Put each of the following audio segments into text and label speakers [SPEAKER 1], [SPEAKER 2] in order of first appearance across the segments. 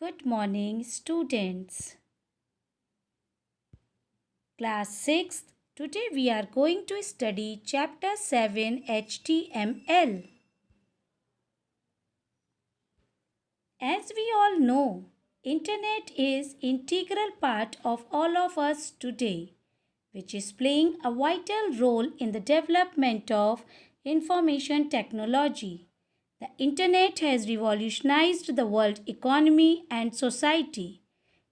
[SPEAKER 1] Good morning, students. Class 6th. Today we are going to study Chapter 7 HTML. As we all know, Internet is integral part of all of us today, which is playing a vital role in the development of information technology. The Internet has revolutionized the world economy and society.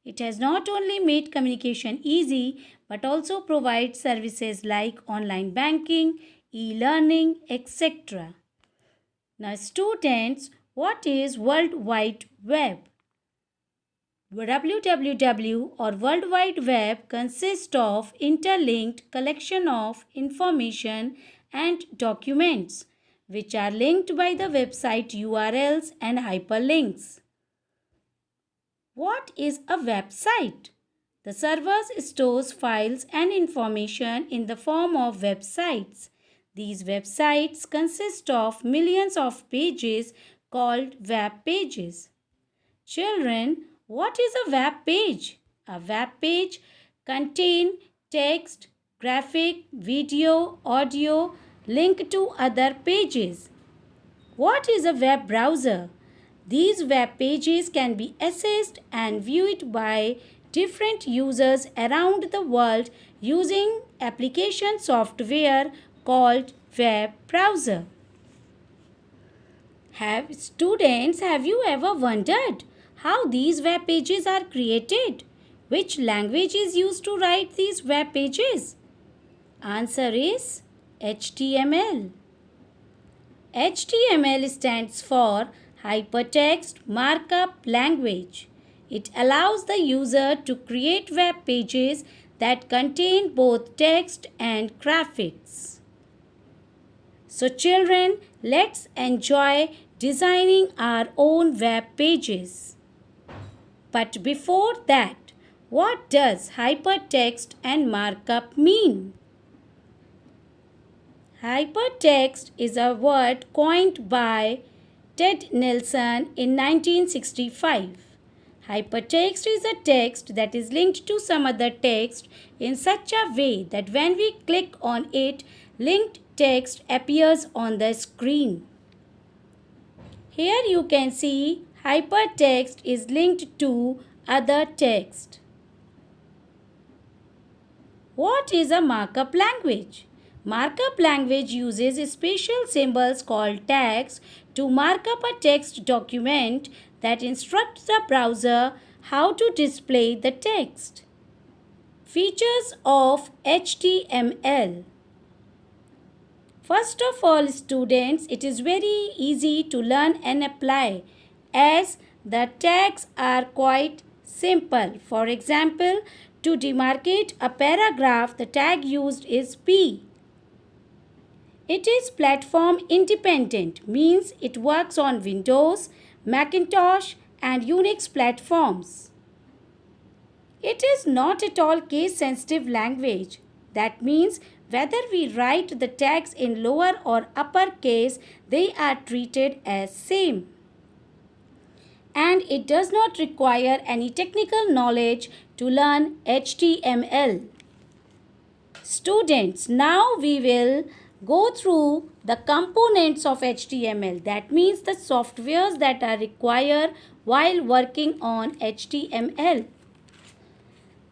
[SPEAKER 1] It has not only made communication easy but also provides services like online banking, e-learning, etc. Now students, what is World Wide Web? WWW or World Wide Web consists of interlinked collection of information and documents which are linked by the website URLs and hyperlinks. What is a website? The servers stores files and information in the form of websites. These websites consist of millions of pages called web pages. Children, what is a web page? A web page contains text, graphic, video, audio, link to other pages. What is a web browser? These web pages can be accessed and viewed by different users around the world using application software called web browser. Have you ever wondered how these web pages are created? Which language is used to write these web pages? Answer is HTML. HTML stands for Hypertext Markup Language. It allows the user to create web pages that contain both text and graphics. So children, let's enjoy designing our own web pages. But before that, what does hypertext and markup mean? Hypertext is a word coined by Ted Nelson in 1965. Hypertext is a text that is linked to some other text in such a way that when we click on it, linked text appears on the screen. Here you can see hypertext is linked to other text. What is a markup language? Markup language uses special symbols called tags to mark up a text document that instructs the browser how to display the text. Features of HTML. First of all, students, it is very easy to learn and apply as the tags are quite simple. For example, to demarcate a paragraph, the tag used is P. It is platform independent, means it works on Windows, Macintosh and Unix platforms. It is not at all case-sensitive language. That means whether we write the tags in lower or upper case, they are treated as same. And it does not require any technical knowledge to learn HTML. Students, now we will go through the components of HTML. That means the softwares that are required while working on HTML.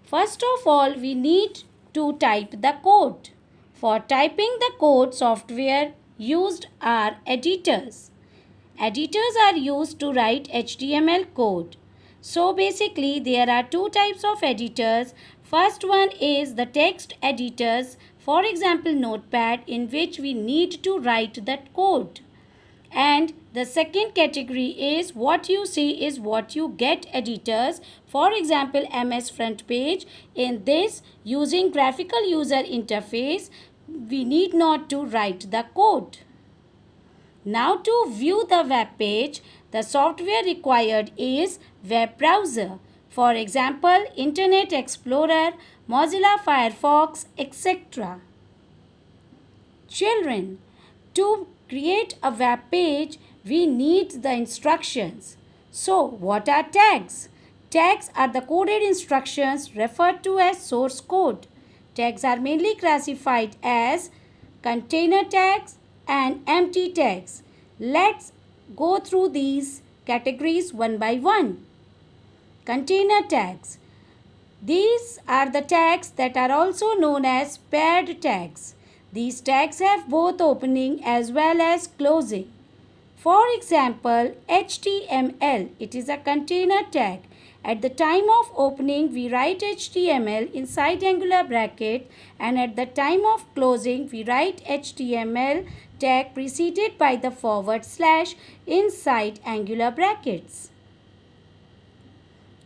[SPEAKER 1] First of all, we need to type the code. For typing the code, software used are editors. Editors are used to write HTML code. So basically, there are two types of editors. First one is the text editors. For example, Notepad, in which we need to write that code. And the second category is what you see is what you get editors. For example, MS Front Page. In this, using graphical user interface, we need not to write the code. Now to view the web page, the software required is web browser. For example, Internet Explorer, Mozilla Firefox, etc. Children, to create a web page, we need the instructions. So, what are tags? Tags are the coded instructions referred to as source code. Tags are mainly classified as container tags and empty tags. Let's go through these categories one by one. Container tags. These are the tags that are also known as paired tags. These tags have both opening as well as closing. For example, HTML, it is a container tag. At the time of opening, we write HTML inside angular bracket, and at the time of closing, we write HTML tag preceded by the / inside angular brackets.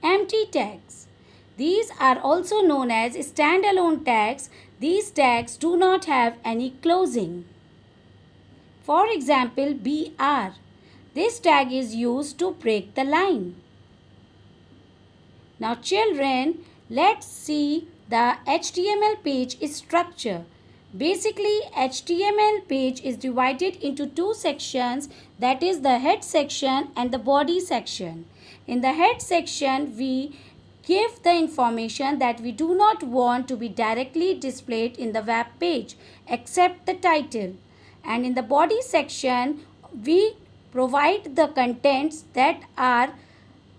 [SPEAKER 1] Empty tags. These are also known as standalone tags. These tags do not have any closing. For example, BR. This tag is used to break the line. Now children, let's see the HTML page structure. Basically, HTML page is divided into two sections, that is the head section and the body section. In the head section, we give the information that we do not want to be directly displayed in the web page except the title. And in the body section, we provide the contents that are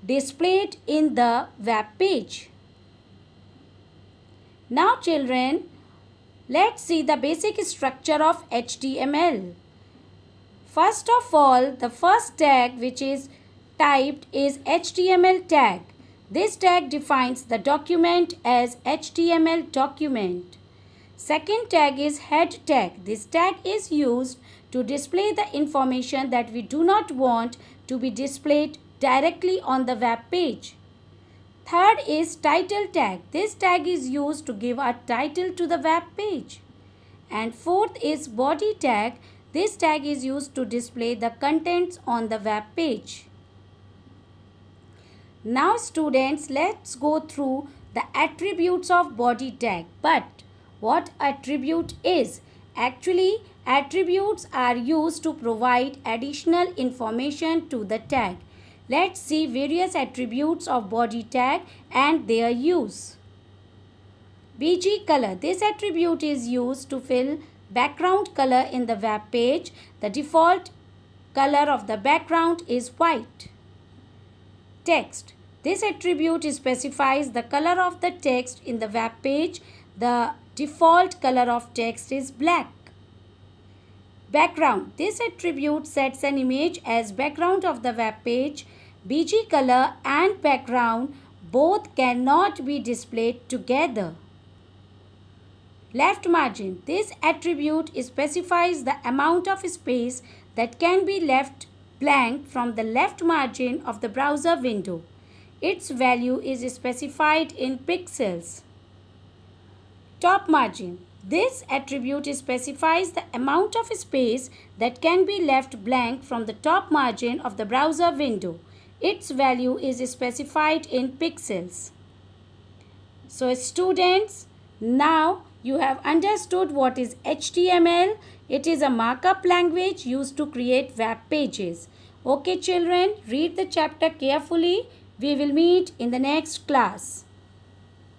[SPEAKER 1] displayed in the web page. Now children, let's see the basic structure of HTML. First of all, the first tag which is typed is HTML tag. This tag defines the document as HTML document. Second tag is head tag. This tag is used to display the information that we do not want to be displayed directly on the web page. Third is title tag. This tag is used to give a title to the web page. And fourth is body tag. This tag is used to display the contents on the web page. Now students, let's go through the attributes of body tag. But what attribute is? Actually, attributes are used to provide additional information to the tag. Let's see various attributes of body tag and their use. BG color. This attribute is used to fill background color in the web page. The default color of the background is white. Text. This attribute specifies the color of the text in the web page. The default color of text is black. Background. This attribute sets an image as background of the web page. BG color and background both cannot be displayed together. Left margin. This attribute specifies the amount of space that can be left blank from the left margin of the browser window. Its value is specified in pixels. Top margin. This attribute specifies the amount of space that can be left blank from the top margin of the browser window. Its value is specified in pixels. So students, now you have understood what is HTML. It is a markup language used to create web pages. Okay children, read the chapter carefully. We will meet in the next class.